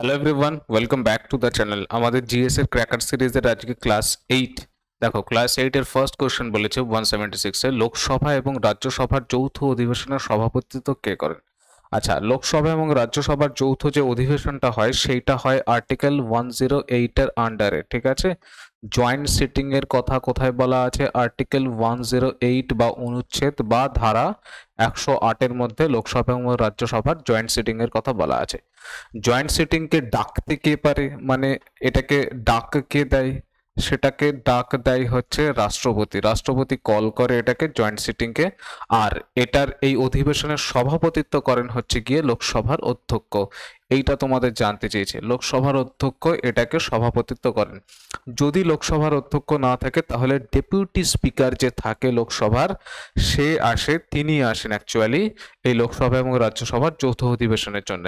Hello everyone, welcome back to the channel. আমাদের GS এর cracker সিরিজের আজকে ক্লাস 8। দেখো, ক্লাস 8 এর ফার্স্ট কোশ্চেন বলেছে 176 এ লোকসভা এবং রাজ্যসভার যৌথ অধিবেশনের সভাপতিত্ব কে করেন। আচ্ছা, লোকসভা এবং রাজ্যসভার যৌথ যে অধিবেশনটা হয় সেইটা হয় আর্টিকেল 108 এর আন্ডারে, ঠিক আছে। জয়েন্ট সিটিং এর কথা কোথায় বলা আছে? আর্টিকেল 108 বা অনুচ্ছেদ বা ধারা 108 এর মধ্যে লোকসভা এবং রাজ্যসভার জয়েন্ট সিটিং এর কথা বলা আছে। জয়েন্ট সিটিং কে ডাকতে কে পারে, মানে এটাকে ডাক কে দেয়? সেটাকে ডাক দেয় হচ্ছে রাষ্ট্রপতি। রাষ্ট্রপতি কল করে এটাকে জয়েন্ট সিটিং কে। আর এটার এই অধিবেশনের সভাপতিত্ব করেন হচ্ছে গিয়ে লোকসভার অধ্যক্ষ। এইটা তোমাদের জানতে চেয়েছে, লোকসভার অধ্যক্ষ এটাকে সভাপতিত্ব করেন। যদি লোকসভার অধ্যক্ষ না থাকে তাহলে ডেপুটি স্পিকার যে থাকে লোকসভার, সে আসে, তিনি আসেন অ্যাকচুয়ালি এই লোকসভা এবং রাজ্যসভার যৌথ অধিবেশনের জন্য।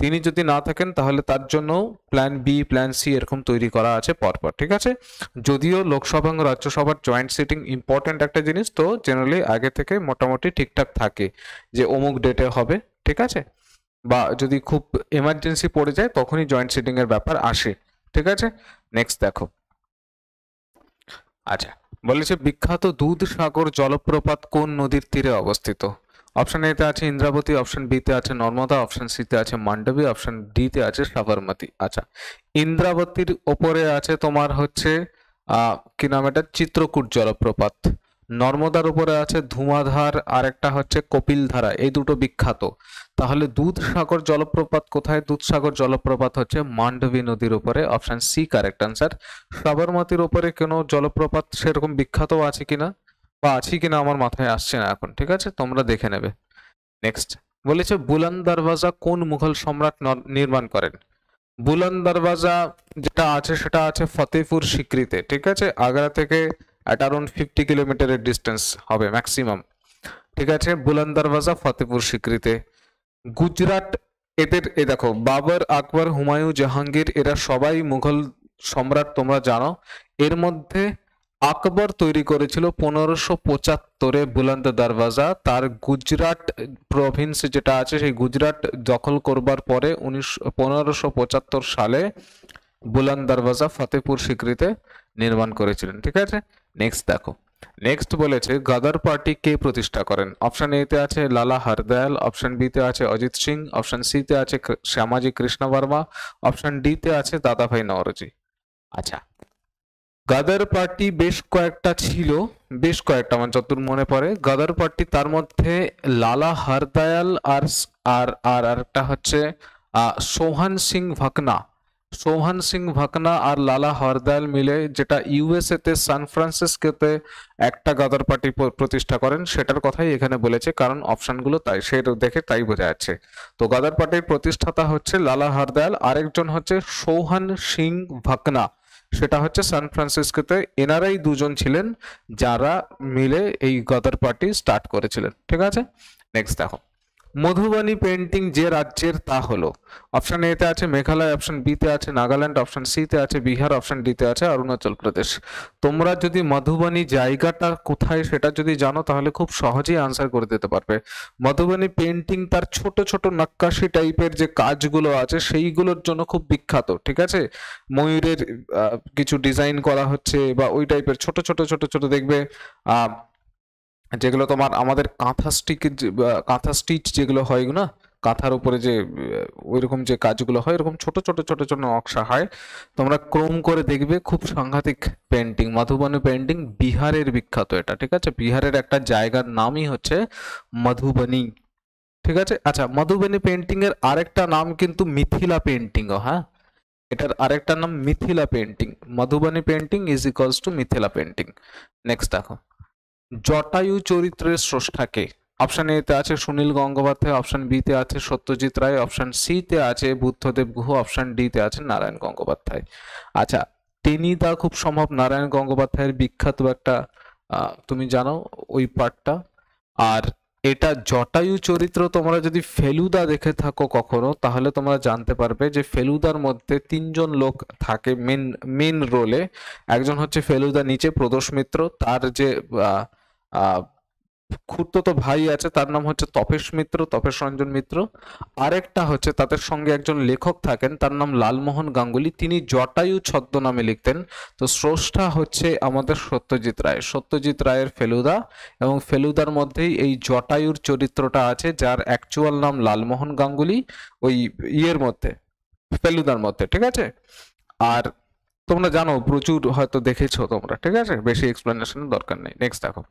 তিনি যদি না থাকেন তাহলে তার জন্য প্ল্যান বি, প্ল্যান সি এরকম তৈরি করা আছে পরপর, ঠিক আছে। যদিও লোকসভা এবং রাজ্যসভার জয়েন্ট সিটিং ইম্পর্টেন্ট একটা জিনিস, তো জেনারেলি আগে থেকে মোটামুটি ঠিকঠাক থাকে যে অমুক ডেটে হবে, ঠিক আছে। বা যদি খুব এমার্জেন্সি পড়ে যায় তখনই জয়েন্ট সিটিং এর ব্যাপার আসে, ঠিক আছে। নেক্সট দেখো। আচ্ছা, বলেছে বিখ্যাত দুধসাগর জলপ্রপাত কোন নদীর তীরে অবস্থিত? অপশন এ তে আছে ইন্দ্রাবতী, অপশন বি তে আছে নর্মদা, অপশন সি তে আছে মান্ডবী, অপশন ডি তে আছে সাবরমতী। আচ্ছা, ইন্দ্রাবতীর ওপরে আছে তোমার হচ্ছে কি নাম এটা, চিত্রকূট জলপ্রপাত। নর্মদার উপরে আছে ধুমাধার, আর একটা হচ্ছে কপিলধারা, এই দুটো বিখ্যাত। তাহলে দুধসাগর জলপ্রপাত কোথায়? দুধসাগর জলপ্রপাত হচ্ছে মান্ডবী নদীর উপরে, অপশন সি কারেক্ট আনসার। সাবরমতীর উপরে কোনো জলপ্রপাত সেরকম বিখ্যাত আছে কিনা বা আছে কিনা আমার মাথায় আসছে না এখন, ঠিক আছে, তোমরা দেখে নেবে। নেক্সট বলেছে বুলন্দ দরওয়াজা কোন মুঘল সম্রাট নির্মাণ করেন? বুলন্দ দরওয়াজা যেটা আছে সেটা আছে ফতেপুর সিক্রিতে, ঠিক আছে। আগ্রা থেকে অ্যাট অ্যারাউন্ড 50 কিলোমিটারের ডিস্টেন্স হবে ম্যাক্সিমাম, ঠিক আছে। বুলন্দ দরওয়াজা ফতেপুর সিক্রিতে। গুজরাট, এদের এ দেখো, বাবর, আকবর, হুমায়ুন, জাহাঙ্গীর এরা সবাই মুঘল সম্রাট, তোমরা জানো। এর মধ্যে আকবর তৈরি করেছিল 1575-এ বুলন্দ দরওয়াজা। তার গুজরাট প্রভিন্স যেটা আছে সেই গুজরাট দখল করবার পরে 1575 সালে বুলন্দ দরওয়াজা ফতেপুর সিক্রিতে নির্মাণ করেছিলেন, ঠিক আছে। নেক্সট দেখো। নেক্সট বলেছে গদর পার্টি কে প্রতিষ্ঠা করেন? অপশন এ তে আছে লালা হরদয়াল, অপশন বি তে আছে অজিত সিং, অপশন সি তে আছে শ্যামাজি কৃষ্ণ বর্মা, অপশন ডি তে আছে দাদাভাই নওরোজি। আচ্ছা, গাদার পার্টি বেশ কয়েকটা ছিল, বেশ কয়েকটা আমার যতদূর মনে পড়ে গাদার পার্টি, তার মধ্যে লালা হরদয়াল আর আর আর একটা হচ্ছে সোহান সিং ভাকনা। সোহান সিং ভাকনা আর লালা হরদয়াল মিলে যেটা ইউএসএ তে সান ফ্রান্সিসকোতে একটা গাদার পার্টি প্রতিষ্ঠা করেন, সেটার কথাই এখানে বলেছে, কারণ অপশনগুলো তাই সে দেখে তাই বোঝা যাচ্ছে। তো গাদার পার্টির প্রতিষ্ঠাতা হচ্ছে লালা হরদয়াল, আরেকজন হচ্ছে সোহান সিং ভাকনা, সেটা হচ্ছে সান ফ্রান্সিসকোতে। এনারাই দুজন ছিলেন যারা মিলে এই গদর পার্টি স্টার্ট করেছিলেন, ঠিক আছে। নেক্সট দেখো, মধুবানী পেন্টিং যে রাজ্যের তা হলো। অপশন এ তে আছে মেঘালয়, অপশন বি তে আছে নাগাল্যান্ড, অপশন সি তে আছে বিহার, অপশন ডি তে আছে অরুণাচল প্রদেশ। তোমরা যদি মধুবানী জায়গাটা কোথায় সেটা যদি জানো তাহলে খুব সহজেই আনসার করে দিতে পারবে। মধুবানী পেন্টিং তার ছোট ছোট নক্কাশি টাইপের যে কাজগুলো আছে সেইগুলোর জন্য খুব বিখ্যাত, ঠিক আছে। ময়ূরের কিছু ডিজাইন করা হচ্ছে বা ওই টাইপের ছোট ছোট ছোট ছোট দেখবে, আহ যেগুলো তোমার আমাদের কাঁথা স্টিক, কাঁথা স্টিচ যেগুলো হয় না, কাঁথার উপরে যে ওইরকম যে কাজগুলো হয়, এরকম ছোট ছোট ছোট ছোট নকশা হয়। তোমরা ক্রোম করে দেখবে, খুব সাংঘাতিক পেন্টিং। মধুবনী পেন্টিং বিহারের বিখ্যাত এটা, ঠিক আছে। বিহারের একটা জায়গার নামই হচ্ছে মধুবনী, ঠিক আছে। আচ্ছা, মধুবনী পেন্টিং এর আরেকটা নাম কিন্তু মিথিলা পেন্টিংও, হ্যাঁ, এটার আরেকটা নাম Mithila painting. Madhubani painting is equals to Mithila painting. Next দেখো, জটায়ু চরিত্রের স্রষ্টা কে? অপশন এ তে আছে সুনীল গঙ্গোপাধ্যায়, অপশন বি তে আছে সত্যজিৎ রায়, অপশন সি তে আছে বুদ্ধদেব গুহ, অপশন ডি তে আছে নারায়ণ গঙ্গোপাধ্যায়। আচ্ছা, টেনিদা খুব সম্ভব নারায়ণ গঙ্গোপাধ্যায়ের বিখ্যাত একটা, তুমি জানো ওই পার্টটা। আর এটা জটায়ু চরিত্র, তোমরা যদি ফেলুদা দেখে থাকো কখনো তাহলে তোমরা জানতে পারবে যে ফেলুদার মধ্যে তিনজন লোক থাকে মেন মেন রোলে। একজন হচ্ছে ফেলুদা নিচে প্রদোষ মিত্র, তার যে আহ, আহ, খুড়তুতো ভাই আছে, তার নাম হচ্ছে তপেশ মিত্র, তপেশ রঞ্জন মিত্র। আরেকটা হচ্ছে তাদের সঙ্গে একজন লেখক থাকেন, তার নাম লালমোহন গাঙ্গুলি, তিনি জটায়ু ছদ্মনামে লিখতেন। তো স্রষ্টা হচ্ছে আমাদের সত্যজিৎ রায়, সত্যজিৎ রায়ের ফেলুদা, এবং ফেলুদার মধ্যেই এই জটায়ুর চরিত্রটা আছে, যার অ্যাকচুয়াল নাম লালমোহন গাঙ্গুলি, ওই ইয়ের মধ্যে, ফেলুদার মধ্যে, ঠিক আছে। আর তোমরা জানো, প্রচুর হয়তো দেখেছো তোমরা, ঠিক আছে, বেশি এক্সপ্লেনেশনের দরকার নেই। নেক্সট দেখো,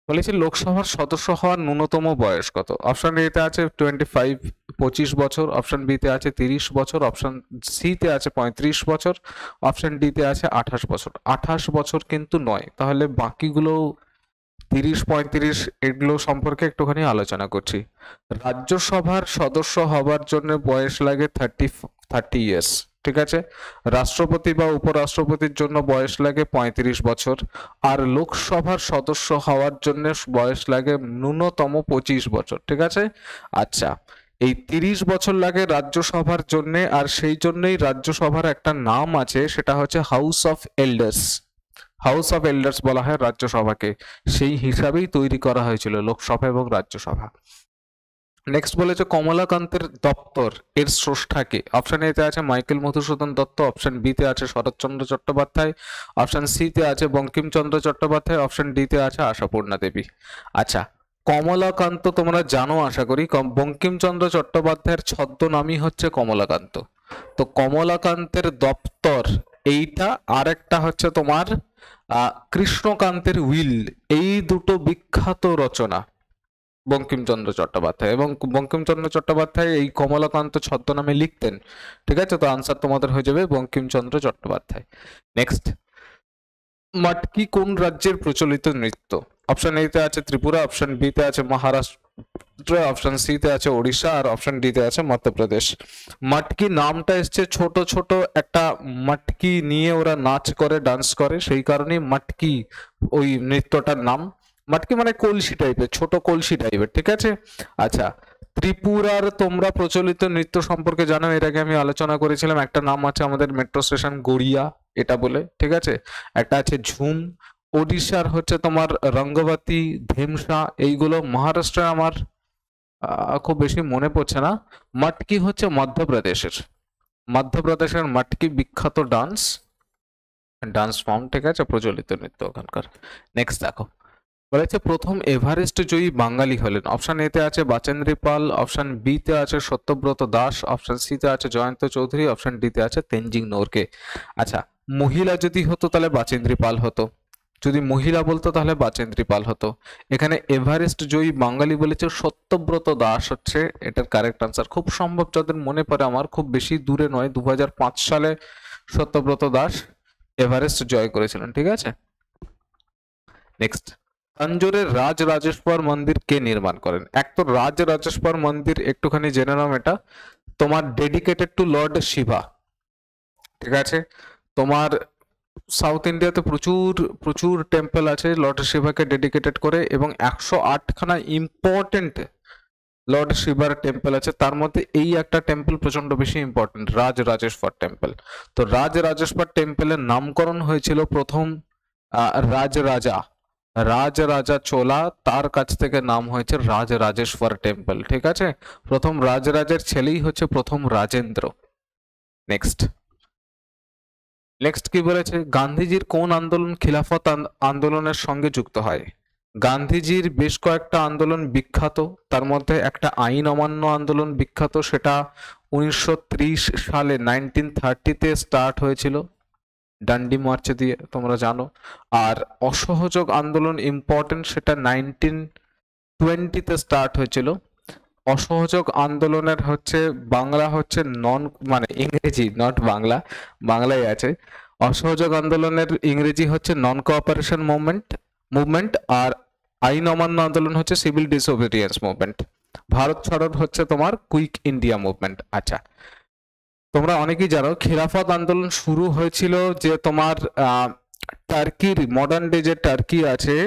বলেছি লোকসভার সদস্য হওয়ার ন্যূনতম বয়স কত। অপশন এতে আছে 25, 25 বছর, অপশন বিতে আছে 30 বছর, অপশন সিতে আছে 35 বছর, অপশন ডিতে আছে 28 বছর। 28 বছর কিন্তু নয়, তাহলে বাকিগুলো 30, 35 এগুলো সম্পর্কে একটুখানি আলোচনা করছি। রাজ্যসভার সদস্য হবার জন্য বয়স লাগে 30 ইয়ার্স, ঠিক আছে। রাষ্ট্রপতি বা উপরাষ্ট্রপতির জন্য বয়স লাগে 35 বছর, আর লোকসভার সদস্য হওয়ার জন্য বয়স লাগে ন্যূনতম 25 বছর, ঠিক আছে। আচ্ছা, এই 30 বছর লাগে রাজ্যসভার জন্য, আর সেই জন্যই রাজ্যসভার একটা নাম আছে, সেটা হচ্ছে house of elders. House of elders বলা হয় রাজ্যসভাকে, সেই হিসাবেই তৈরি করা হয়েছিল লোকসভা এবং রাজ্যসভা। নেক্সট বলেছে কমলাকান্তের দপ্তর এর স্রষ্টাকে। অপশন এতে আছে মাইকেল মধুসূদন দত্ত, অপশন বিতে আছে শরৎচন্দ্র চট্টোপাধ্যায়, অপশন সিতে আছে বঙ্কিমচন্দ্র চট্টোপাধ্যায়, অপশন ডিতে আছে আশাপূর্ণা দেবী। আচ্ছা, কমলাকান্ত তোমরা জানো আশা করি, বঙ্কিমচন্দ্র চট্টোপাধ্যায়ের ছদ্মনামই হচ্ছে কমলাকান্ত। তো কমলাকান্তের দপ্তর এইটা, আর একটা হচ্ছে তোমার কৃষ্ণকান্তের উইল, এই দুটো বিখ্যাত রচনা বঙ্কিমচন্দ্র চট্টোপাধ্যায়, এবং বঙ্কিমচন্দ্র চট্টোপাধ্যায় এই কমলাকান্ত ছদ্মনামে লিখতেন, ঠিক আছে। তো আনসার তোমাদের হয়ে যাবে বঙ্কিমচন্দ্র চট্টোপাধ্যায়। নেক্সট, মটকি কোন রাজ্যের প্রচলিত নৃত্য। অপশন এতে আছে ত্রিপুরা, অপশন বিতে আছে মহারাষ্ট্র, অপশন সিতে আছে ওড়িশা, আর অপশন ডিতে আছে মধ্যপ্রদেশ। মটকি নামটা এসছে ছোট ছোট একটা মটকি নিয়ে ওরা নাচ করে, ডান্স করে, সেই কারণেই মটকি ওই নৃত্যটার নাম। মটকি মানে কলসি টাইপের, ছোট কলসি টাইপের, ঠিক আছে। আচ্ছা, ত্রিপুরার তোমরা প্রচলিত নৃত্য সম্পর্কে জানো, এর আগে আমি আলোচনা করেছিলাম। একটা নাম আছে আমাদের মেট্রো স্টেশন গড়িয়া এটা বলে, ঠিক আছে। একটা আছে ঝুম। ওড়িশার হচ্ছে তোমার রঙ্গবতী, ধেমসা, এইগুলো। মহারাষ্ট্রে আমার খুব বেশি মনে পড়ছে না। মটকি হচ্ছে মধ্যপ্রদেশের, মধ্যপ্রদেশের মটকি বিখ্যাত ডান্স ফর্ম, ঠিক আছে, প্রচলিত নৃত্য ওখানকার। নেক্সট দেখো, বলেছে প্রথম এভারেস্ট জয়ী বাঙালি হলেন। অপশন এতে আছে বাচেন্দ্রী পাল, অপশন বিতে আছে সত্যব্রত দাস, অপশন সিতে আছে জয়ন্ত চৌধুরী, অপশন ডিতে আছে তেনজিং নোরকে। আচ্ছা, মহিলা যদি হতো তাহলে বাচেন্দ্রী পাল হতো, যদি মহিলা বলতো তাহলে বাচেন্দ্রী পাল হতো। এখানে এভারেস্ট জয়ী বাঙালি বলেছে সত্যব্রত দাস হচ্ছে এটার কারেক্ট আনসার। খুব সম্ভব, যাদের মনে পড়ে আমার, খুব বেশি দূরে নয়, 2005 সালে সত্যব্রত দাস এভারেস্ট জয় করেছিলেন, ঠিক আছে। নেক্সট, তাঞ্জোরের রাজ রাজেশ্বর মন্দির কে নির্মাণ করেন। এক তো রাজ রাজেশ্বর মন্দির একটুখানি জেনে নাও, এটা তোমার ডেডিকেটেড টু লর্ড শিবা, ঠিক আছে। তোমার সাউথ ইন্ডিয়াতে প্রচুর প্রচুর টেম্পল আছে লর্ড শিবাকে ডেডিকেটেড করে, এবং 108খানা ইম্পর্টেন্ট লর্ড শিবার টেম্পল আছে, তার মধ্যে এই একটা টেম্পল প্রচন্ড বেশি ইম্পর্টেন্ট, রাজ রাজেশ্বর টেম্পল। তো রাজ রাজেশ্বর টেম্পলের নামকরণ হয়েছিল প্রথম রাজরাজা চোলা, তার কাছ থেকে নাম হয়েছে রাজ রাজেশ্বর টেম্পল, ঠিক আছে। প্রথম রাজরাজের ছেলেই হচ্ছে প্রথম রাজেন্দ্র। নেক্সট নেক্সট কি বলেছে, গান্ধীজির কোন আন্দোলন খিলাফত আন্দোলনের সঙ্গে যুক্ত হয়। গান্ধীজির বেশ কয়েকটা আন্দোলন বিখ্যাত, তার মধ্যে একটা আইন অমান্য আন্দোলন বিখ্যাত, সেটা 1930 সালে 1930-তে স্টার্ট হয়েছিল ডান্ডি মার্চ দিয়ে, তোমরা জানো। আর অসহযোগ আন্দোলন ইম্পর্টেন্ট, সেটা 1920-তে স্টার্ট হয়েছিল। অসহযোগ আন্দোলনের হচ্ছে বাংলা হচ্ছে মানে ইংরেজি, নট বাংলা, বাংলায় আছে। অসহযোগ আন্দোলনের ইংরেজি হচ্ছে নন কোঅপারেশন মুভমেন্ট, আর আইন অমান্য আন্দোলন হচ্ছে সিভিল ডিসওবিডিয়েন্স মুভমেন্ট। ভারত ছাড়োর হচ্ছে তোমার কুইক ইন্ডিয়া মুভমেন্ট। আচ্ছা, তোমরা অনেকেই জানো খিলাফত আন্দোলন শুরু হয়েছিল যে তোমার টার্কির, মডার্ন ডে যে টার্কি আছে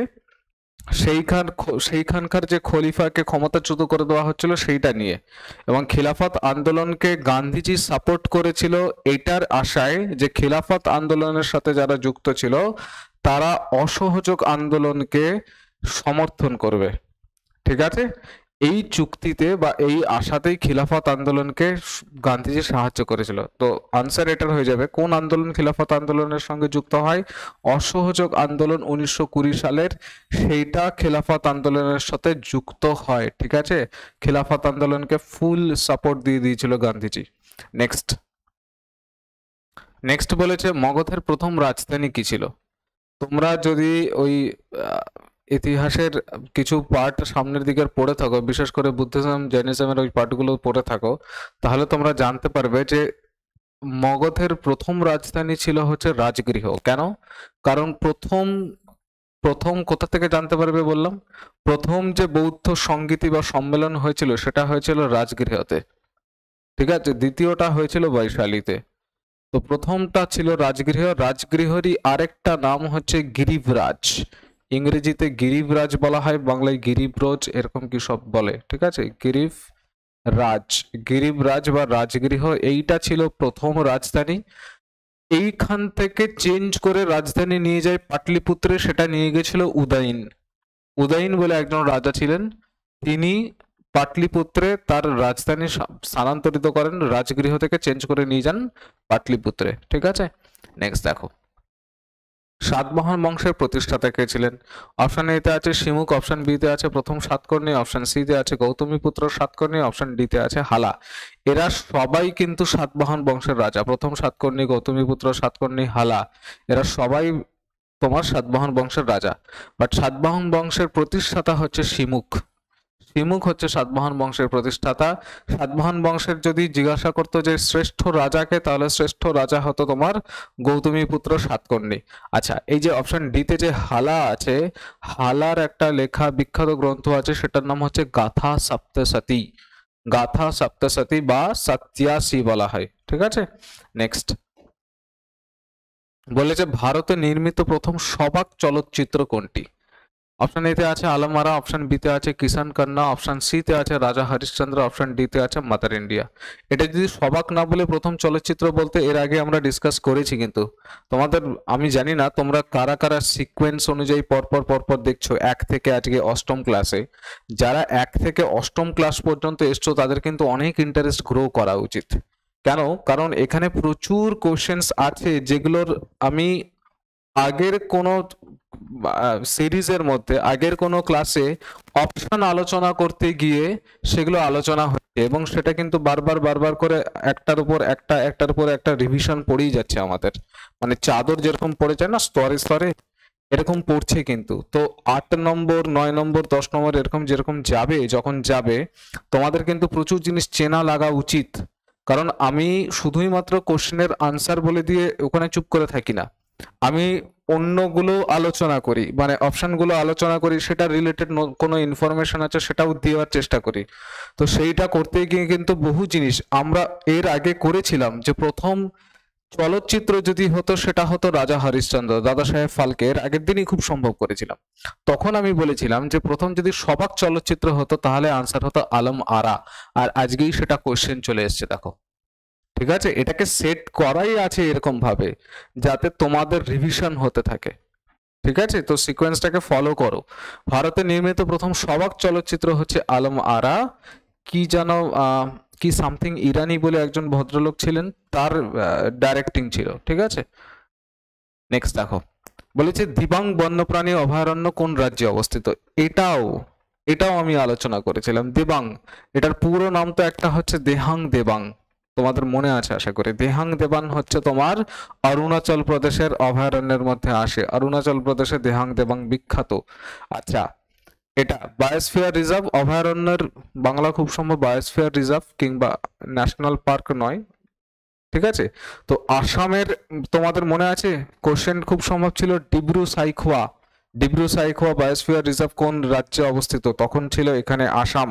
সেইখানকার যে খলিফাকে ক্ষমতাচ্যুত করে দেওয়া হচ্ছিল সেইটা নিয়ে, এবং খিলাফত আন্দোলনকে গান্ধীজি সাপোর্ট করেছিল এটার আশায় যে খিলাফত আন্দোলনের সাথে যারা যুক্ত ছিল তারা অসহযোগ আন্দোলনকে সমর্থন করবে, ঠিক আছে, এই চুক্তিতে বা এই আশাতেই খিলাফত আন্দোলনকে গান্ধীজি সাহায্য করেছিল। তো আনসার এটার হয়ে যাবে কোন আন্দোলন খিলাফত আন্দোলনের সঙ্গে যুক্ত হয়? অসহযোগ আন্দোলন 1920 সালের, সেইটা খিলাফত আন্দোলনের সাথে যুক্ত হয়। ঠিক আছে, খিলাফত আন্দোলনকে ফুল সাপোর্ট দিয়ে দিয়েছিল গান্ধীজি। নেক্সট নেক্সট বলেছে মগধের প্রথম রাজধানী কি ছিল? তোমরা যদি ওই ইতিহাসের কিছু পার্ট সামনের দিকে পড়ে থাকো, বিশেষ করে বুদ্ধিজম জৈনিজমের ওই পার্টগুলো পড়ে থাকো, তাহলে তোমরা জানতে পারবে যে মগধের প্রথম রাজধানী ছিল হচ্ছে রাজগৃহ। কেন? কারণ প্রথম প্রথম কোথা থেকে জানতে পারবে বললাম, প্রথম যে বৌদ্ধ সংগীতি বা সম্মেলন হয়েছিল সেটা হয়েছিল রাজগৃহতে। ঠিক আছে, দ্বিতীয়টা হয়েছিল বৈশালীতে। তো প্রথমটা ছিল রাজগৃহ। রাজগৃহেরই আরেকটা নাম হচ্ছে গিরিবরাজ। ইংরেজিতে গিরিবরাজ বলা হয়, বাংলায় গিরিব্রজ এরকম কি সব বলে। ঠিক আছে, গিরিবরাজ, গিরিবরাজ বা রাজগৃহ এইটা ছিল প্রথম রাজধানী। এইখান থেকে চেঞ্জ করে রাজধানী নিয়ে যায় পাটলিপুত্রে, সেটা নিয়ে গেছিল উদয়ন। উদয়ন বলে একজন রাজা ছিলেন, তিনি পাটলিপুত্রে তার রাজধানী স্থানান্তরিত করেন, রাজগৃহ থেকে চেঞ্জ করে নিয়ে যান পাটলিপুত্রে। ঠিক আছে, নেক্সট দেখো সাতবাহন বংশের প্রতিষ্ঠাতা কে ছিলেন? অপশন এতে আছে শিমুক, অপশন বি তে আছে প্রথম সাতকর্ণী, অপশন সি তে আছে গৌতমীপুত্র সাতকর্ণী, অপশন ডি তে আছে হালা। এরা সবাই কিন্তু সাতবাহন বংশের রাজা। প্রথম সাতকর্ণী, গৌতমীপুত্র সাতকর্ণী, হালা, এরা সবাই তোমার সাতবাহন বংশের রাজা। বাট সাতবাহন বংশের প্রতিষ্ঠাতা হচ্ছে শিমুক। শিমুক হচ্ছে সাতবাহন বংশের প্রতিষ্ঠাতা। সাতবাহন বংশের যদি জিজ্ঞাসা করতো যে শ্রেষ্ঠ রাজাকে, তাহলে শ্রেষ্ঠ রাজা হতো তোমার গৌতমীপুত্র সাতকর্ণী। আচ্ছা, এই যে অপশন ডি তে যে হালা আছে, হালার একটা লেখা বিখ্যাত গ্রন্থ আছে, সেটার নাম হচ্ছে গাথা সপ্তশতী। গাথা সপ্তশতী বা সত্যাসী বলা হয়। ঠিক আছে, নেক্সট বলেছে ভারতে নির্মিত প্রথম সবাক চলচ্চিত্র কোনটি? অপশন এতে আছে আলম আরা, অপশন বি তে আছে কিষান কন্যা, অপশন সি তে আছে রাজা হরিশ্চন্দ্র, অপশন ডি তে আছে মাদার ইন্ডিয়া। এটা যদি সবাক না বলে প্রথম চলচ্চিত্র বলতে, এর আগে আমরা ডিসকাস করেছি, কিন্তু তোমাদের আমি জানি না তোমরা কারা কারা সিকোয়েন্স অনুযায়ী পরপর পরপর দেখছো এক থেকে আজকে অষ্টম ক্লাসে। যারা এক থেকে অষ্টম ক্লাস পর্যন্ত এসছো তাদের কিন্তু অনেক ইন্টারেস্ট গ্রো করা উচিত। কেন? কারণ এখানে প্রচুর কোশ্চেন্স আছে যেগুলোর আমি আগের কোনো সিরিজের মধ্যে আগের কোনো ক্লাসে অপশন আলোচনা করতে গিয়ে সেগুলো আলোচনা হচ্ছে, এবং সেটা কিন্তু বারবার বারবার করে একটার উপর একটা রিভিশন পড়েই যাচ্ছে আমাদের। মানে চাদর যেরকম পড়ে যায় না স্তরে স্তরে, এরকম পড়ছে কিন্তু। তো 8 নম্বর 9 নম্বর 10 নম্বর এরকম যেরকম যাবে, যখন যাবে তোমাদের কিন্তু প্রচুর জিনিস চেনা লাগা উচিত। কারণ আমি শুধুই মাত্র কোশ্চেনের আনসার বলে দিয়ে ওখানে চুপ করে থাকি না, আমি অন্যগুলো আলোচনা করি, মানে অপশনগুলো আলোচনা করি, সেটা রিলেটেড কোনো ইনফরমেশন আছে সেটাও দেওয়ার চেষ্টা করি। তো সেইটা করতে গিয়ে কিন্তু বহু জিনিস আমরা এর আগে করেছিলাম। যে প্রথম চলচ্চিত্র যদি হতো সেটা হতো রাজা হরিশ্চন্দ্র, দাদা সাহেব ফালকে, এর আগের দিনই খুব সম্ভব করেছিলাম। তখন আমি বলেছিলাম যে প্রথম যদি সবাক চলচ্চিত্র হতো তাহলে আনসার হতো আলম আরা, আর আজকেই সেটা কোশ্চেন চলে এসছে দেখো। ঠিক আছে, এটাকে সেট করাই আছে এরকম ভাবে যাতে তোমাদের রিভিশন হতে থাকে। ঠিক আছে, তো সিকোয়েন্সটাকে ফলো করো। ভারতে নির্মিত প্রথম সবাক চলচ্চিত্র হচ্ছে আলম আরা। কি জানো কি সামথিং ইরানি বলে একজন ভদ্রলোক ছিলেন, তার ডাইরেক্টিং ছিল। ঠিক আছে, নেক্সট দেখো বলেছে দিবাং বন্যপ্রাণী অভয়ারণ্য কোন রাজ্যে অবস্থিত? এটাও এটাও আমি আলোচনা করেছিলাম। দিবাং, এটার পুরো নাম তো একটা হচ্ছে দেহাং দেবাং, তোমাদের মনে আছে আশা করি। দেহাং দেবান হচ্ছে তোমার অরুণাচল প্রদেশের অভয়ারণ্যের মধ্যে আসে। অরুণাচল প্রদেশে দেহাং দেবাং বিখ্যাত। আচ্ছা, এটা বায়োস্ফিয়ার রিজার্ভ, অভয়ারণ্যের বাংলা খুব সম্ভব বায়োস্ফিয়ার রিজার্ভ কিংবা ন্যাশনাল পার্ক নয়। ঠিক আছে, তো আসামের তোমাদের মনে আছে কোশ্চেন খুব সম্ভব ছিল ডিব্রু সাইখোয়া। ডিব্রু সাইখোয়া বায়োস্ফিয়ার রিজার্ভ কোন রাজ্যে অবস্থিত? তখন ছিল এখানে আসাম,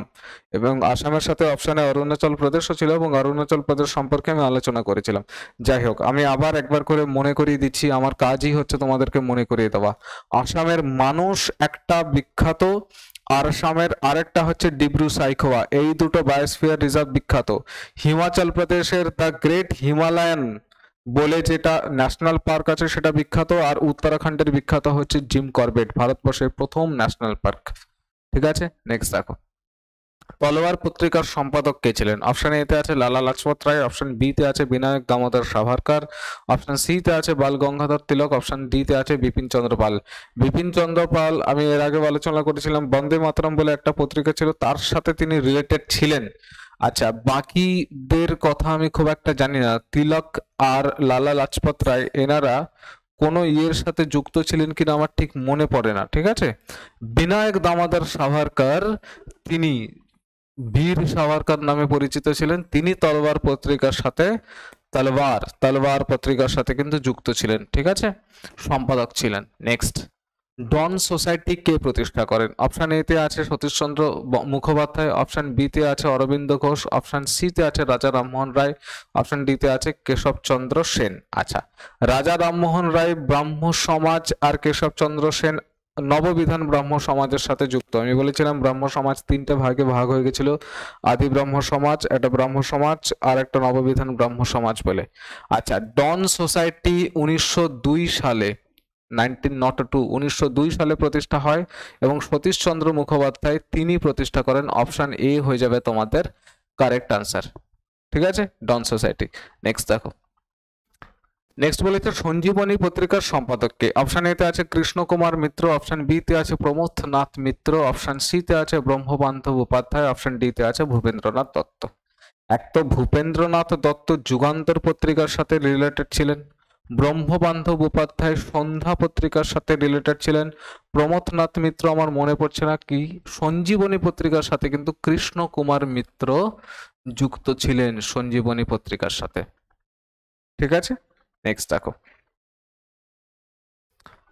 এবং আসামের সাথে অপশনে অরুণাচল প্রদেশও ছিল, এবং অরুণাচল প্রদেশ সম্পর্কে আমি আলোচনা করেছিলাম। যাই হোক, আমি আবার একবার করে মনে করিয়ে দিচ্ছি, আমার কাজই হচ্ছে তোমাদেরকে মনে করিয়ে দেওয়া। আসামের মানুষ একটা বিখ্যাত, আর আসামের আরেকটা হচ্ছে ডিব্রু সাইখোয়া, এই দুটো বায়োস্ফিয়ার রিজার্ভ বিখ্যাত। হিমাচল প্রদেশের দ্য গ্রেট হিমালয়ান বলে যেটা ন্যাশনাল পার্ক আছে সেটা বিখ্যাত, আর উত্তরাখণ্ডের বিখ্যাত হচ্ছে জিম করবেট, ভারতবর্ষের প্রথম ন্যাশনাল পার্ক। ঠিক আছে, নেক্সট দেখো তলোয়ার পত্রিকার সম্পাদক কে ছিলেন? অপশন এ তে আছে লালা লাজপত রায়, অপশন বি তে আছে বিনায়ক দামোদর সাভারকর, অপশন সি তে আছে বাল গঙ্গাধর তিলক, অপশন ডি তে আছে বিপিন চন্দ্র পাল। বিপিন চন্দ্র পাল আমি এর আগে আলোচনা করেছিলাম, বন্দে মাতরম বলে একটা পত্রিকা ছিল, তার সাথে তিনি রিলেটেড ছিলেন। আচ্ছা, বাকিদের কথা আমি খুব একটা জানি না, তিলক আর লালা লাজপত রায় এনারা কোনো ইয়ের সাথে যুক্ত ছিলেন কিনা আমার ঠিক মনে পড়ে না, ঠিক আছে। বিনায়ক দামোদর সাভারকর তিনি বীর সাভারকর নামে পরিচিত ছিলেন, তিনি তলোয়ার পত্রিকার সাথে তলোয়ার পত্রিকার সাথে কিন্তু যুক্ত ছিলেন, ঠিক আছে, সম্পাদক ছিলেন। নেক্সট, ডন সোসাইটি কে প্রতিষ্ঠা করেন? অপশন এ তে আছে সতীশচন্দ্র মুখোপাধ্যায়, অপশন বি তে আছে অরবিন্দ ঘোষ, অপশন সি তে আছে রাজা রামমোহন রায়, অপশন ডি তে আছে কেশবচন্দ্র সেন। আচ্ছা, রাজা রামমোহন রায় ব্রাহ্ম সমাজ আর কেশবচন্দ্র সেন নববিধান ব্রাহ্ম সমাজের সাথে যুক্ত। আমি বলেছিলাম ব্রাহ্ম সমাজ তিনটে ভাগে ভাগ হয়ে গেছিল, আদি ব্রাহ্ম সমাজ, একটা ব্রাহ্ম সমাজ আর একটা নববিধান ব্রাহ্ম সমাজ বলে। আচ্ছা, ডন সোসাইটি 1902 সালে 1902 সালে প্রতিষ্ঠা হয় এবং সতীশচন্দ্র মুখোপাধ্যায় তিনি প্রতিষ্ঠা করেন। অপশন এ হয়ে যাবে তোমাদের কারেক্ট আনসার, ঠিক আছে, ডন সোসাইটি। নেক্সট দেখো, নেক্সট বলেছে সঞ্জীবনী পত্রিকার সম্পাদক কে? অপশন এ তে আছে কৃষ্ণ কুমার মিত্র, অপশন বি তে আছে প্রমথ নাথ মিত্র, অপশন সি তে আছে ব্রহ্মবান্ধব উপাধ্যায়, অপশন ডি তে আছে ভূপেন্দ্রনাথ দত্ত। এক তো ভূপেন্দ্রনাথ দত্ত যুগান্তর পত্রিকার সাথে রিলেটেড ছিলেন, ব্রহ্মবান্ধব উপাধ্যায় সন্ধ্যা পত্রিকার সাথে রিলেটেড ছিলেন, প্রমথনাথ মিত্র আমার মনে পড়ছে না কি, সঞ্জীবনী পত্রিকার সাথে কিন্তু কৃষ্ণ কুমার মিত্র যুক্ত ছিলেন সঞ্জীবনী পত্রিকার সাথে, ঠিক আছে। নেক্সট দেখো,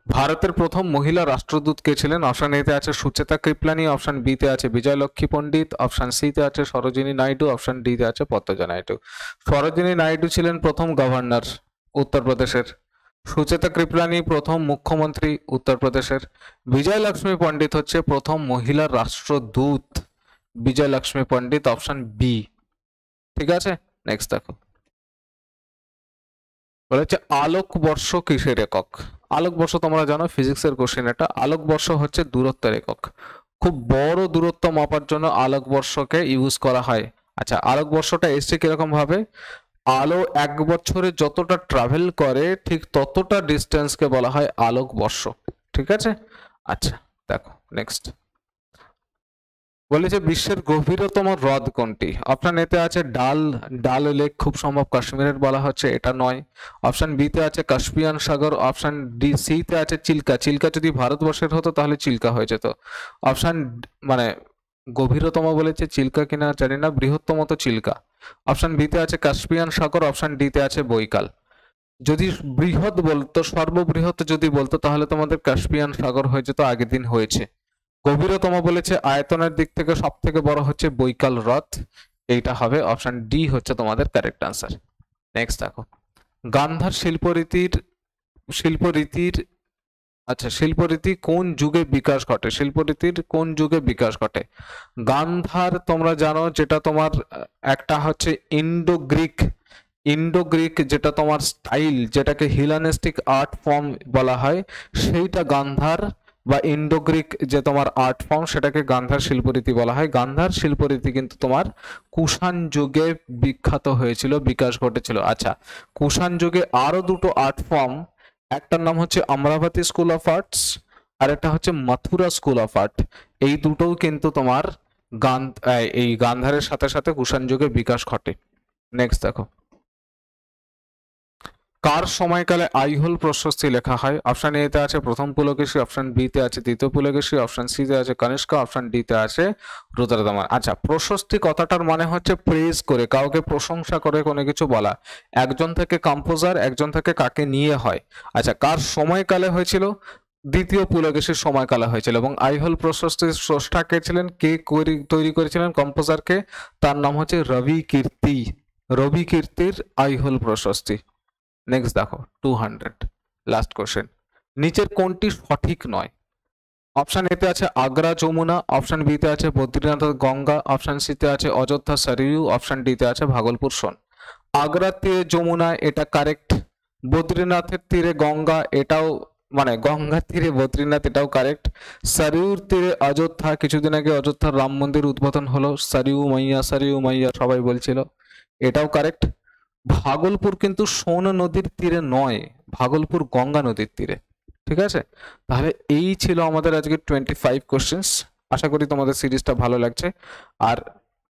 ভারতের প্রথম মহিলা রাষ্ট্রদূত কে ছিলেন? অপশন এ তে আছে সুচেতা কৃপলানি, অপশন বি তে আছে বিজয়লক্ষ্মী পণ্ডিত, অপশন সি তে আছে সরোজিনী নাইডু, অপশন ডি তে আছে পদ্মজা নাইডু। সরোজিনী নাইডু ছিলেন প্রথম গভর্নর উত্তরপ্রদেশের, সুচেতা কৃপলানি প্রথম মুখ্যমন্ত্রী উত্তরপ্রদেশের, বিজয়লক্ষ্মী পণ্ডিত হচ্ছে প্রথম মহিলা রাষ্ট্রদূত, বিজয়লক্ষ্মী পণ্ডিত অপশন বি, ঠিক আছে। নেক্সট দেখো, বলেছে আলোকবর্ষ কিসের একক? আলোকবর্ষ তোমরা জানো ফিজিক্সের কোশ্চেন, এটা আলোকবর্ষ হচ্ছে দূরত্বের একক, খুব বড় দূরত্ব মাপার জন্য আলোকবর্ষকে ইউজ করা হয়। আচ্ছা, আলোকবর্ষটা এসছে কিরকম ভাবে, আলো এক বছরে যতটা ট্রাভেল করে ঠিক ততটা ডিস্টেন্সকে বলা হয় আলোকবর্ষ, ঠিক আছে। আচ্ছা দেখো, নেক্সট বলেছে বিশ্বের গভীরতম হ্রদ কোনটি? অপশন এতে আছে ডাল লেক, খুব সম্ভব কাশ্মীরের বলা হচ্ছে, এটা নয়। অপশন বি তে আছে কাস্পিয়ান সাগর, অপশন ডি সি তে আছে চিল্কা, চিল্কা যদি ভারতবর্ষের হতো তাহলে চিল্কা হয়ে যেত। অপশন মানে গভীরতম বলেছে, চিল্কা কিনা জানি না, বৃহত্তম তো চিল্কা। অপশন বি তে আছে কাস্পিয়ান সাগর, অপশন ডি তে আছে বৈকাল। যদি বৃহৎ বলতো, সর্ববৃহৎ যদি বলতো তাহলে তোমাদের কাস্পিয়ান সাগর হয়ে যেত, আগের দিন হয়েছে। গভীরতম বলেছে আয়তনের দিক থেকে সব থেকে বড় হচ্ছে বৈকাল হ্রদ, এইটা হবে অপশন ডি হচ্ছে তোমাদের কারেক্ট আনসার। নেক্সট দেখো, গান্ধার শিল্পরীতির আচ্ছা শিল্পরীতি কোন যুগে বিকাশ ঘটে? শিল্পরীতির কোন যুগে বিকাশ ঘটে? গান্ধার তোমরা জানো যেটা তোমার একটা হচ্ছে ইন্ডো গ্রিক যেটা তোমার স্টাইল, যেটাকে হিলানেস্টিক আর্ট ফর্ম বলা হয়, সেইটা গান্ধার বা ইন্ডো গ্রিক যে তোমার আর্ট ফর্ম সেটাকে গান্ধার শিল্পরীতি বলা হয়। গান্ধার শিল্পরীতি কিন্তু তোমার কুষাণ যুগে বিখ্যাত হয়েছিল, বিকাশ ঘটেছিল। আচ্ছা, কুষাণ যুগে আরো দুটো আর্ট ফর্ম, একটার নাম হচ্ছে অমরাবতী স্কুল অফ আর্টস আর একটা হচ্ছে মথুরা স্কুল অফ আর্ট, এই দুটোও কিন্তু তোমার এই গান্ধারের সাথে সাথে কুষাণ যুগে বিকাশ ঘটে। নেক্সট দেখো, কার সময়কালে আইহোল প্রশস্তি লেখা হয়? অপশন এ তে আছে প্রথম পুলকেশী, অপশন বি তে আছে দ্বিতীয় পুলকেশী, অপশন সি তে আছে কনিষ্কা, অপশন ডি তে আছে রুদ্রদামন। আচ্ছা, প্রশস্তি কথাটার মানে হচ্ছে প্রেজ করে, কাউকে প্রশংসা করে কোনো কিছু বলা, একজন থেকে কম্পোজার, একজন থেকে কাকে নিয়ে হয়। আচ্ছা, কার সময়কালে হয়েছিল? দ্বিতীয় পুলকেশীর সময়কালে হয়েছিল। এবং আইহোল প্রশস্তির স্রষ্টা কে ছিলেন, কে তৈরি করেছিলেন কম্পোজারকে? তার নাম হচ্ছে রবি কীর্তির আইহোল প্রশস্তি। নেক্সট দেখো 200 লাস্ট কোশ্চেন, নিচের কোনটি সঠিক নয়? অপশন এতে আছে আগ্রা যমুনা, অপশন বি তে আছে বদ্রীনাথ গঙ্গা, অপশন সি তে আছে অযোধ্যা সরয়ু, অপশন ডি তে আছে ভাগলপুর সোন। আগ্রার তীরে যমুনা এটা কারেক্ট, বদ্রীনাথের তীরে গঙ্গা এটাও মানে গঙ্গার তীরে বদ্রীনাথ, এটাও কারেক্ট। সরিউর তীরে অযোধ্যা, কিছুদিন আগে অযোধ্যার রাম মন্দির উদ্বোধন হলো, সরিউ মাইয়া সবাই বলছিল, এটাও কারেক্ট। ভাগলপুর কিন্তু সোন নদীর তীরে নয়, ভাগলপুর গঙ্গা নদীর তীরে। ঠিক আছে, তাহলে এই ছিল আমাদের আজকে 25 কোশ্চেন্স। আশা করি তোমাদের সিরিজটা ভালো লাগছে, আর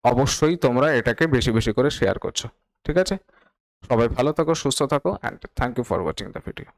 অবশ্যই তোমরা এটাকে বেশি বেশি করে শেয়ার করছো। ঠিক আছে, সবাই ভালো থাকো, সুস্থ থাকো, and thank you for watching the video.